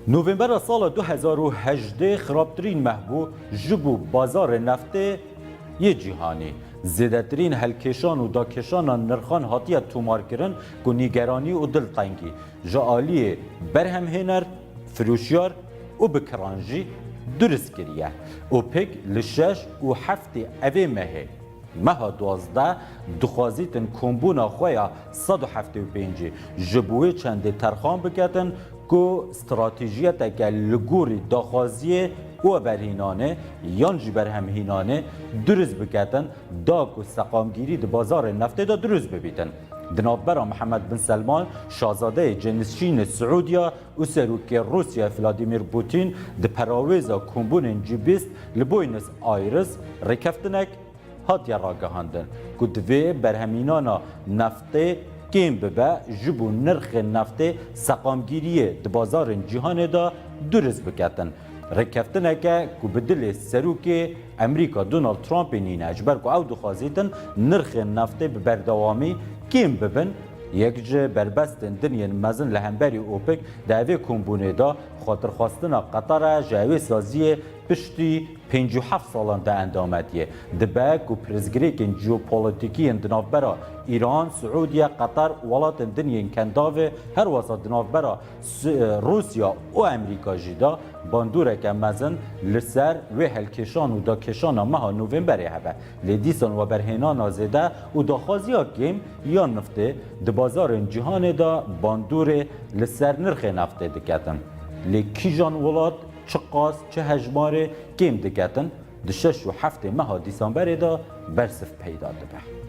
نوامبر سال 2018 خرابترین محبو جبو بازار نفت یه جیهانی زیادترین هلکشان و داکشان نرخان هاتیه تومار کرن که نیگرانی و دلتنگی جالی برهم هنر فروشیار و بکرانجی درست کریه اوپک لشش و هفته اوه مهه مها 12 دخوازیتن کمبونا خویا 175 جبوه چند ترخان بکتن که استراتیجیت اگر لگوری داخوازی و برهینانه یان جی برهمهینانه درست بکتن دا که سقامگیری د بازار نفته دا درست ببیتن دنابرا محمد بن سلمان شاهزاده جنسچین سعودیا و سروک روسیا ولادیمیر پوتین د پراویزا کمبون جیبیست لبوینس آیرس رکفتنک هاتیا راگهاندن که دوی برهمینانا نفته کم ببه جبو نرخ نفته سقامگیری د بازار جهان دا درست بکتن رکفتنه که بدل سروک امریکا دونالد ترامپ نینه اجبر که او دخوازیتن نرخ نفته به بردوامی کم ببن یک جه بربستن دنیا مزن لهمبری اوپک دعوی کمبونه دا خاطر خواستن قطر جاوی سازی پشتی 57 سالان ده اندامتیه دبه که پرزگریکن جیوپولیتیکی اندنافبرا ایران، سعودیا، قطر ولات دنیا کنداوه هر وسط دنافبرا روسیا و امریکا جیدا باندوره که مزن لسر و هلکشان و داکشان ماه نوامبری هبه لیدیسان و برهنان زده و داخوازی ها کم یا نفته د بازار جهان دا باندوره لسر نرخ نفته دکتن لیکی جان ولات چه قاس چه هجماره کم دکتن د 6 و 7 ماه دیسامبر دا برسف پیدا دبه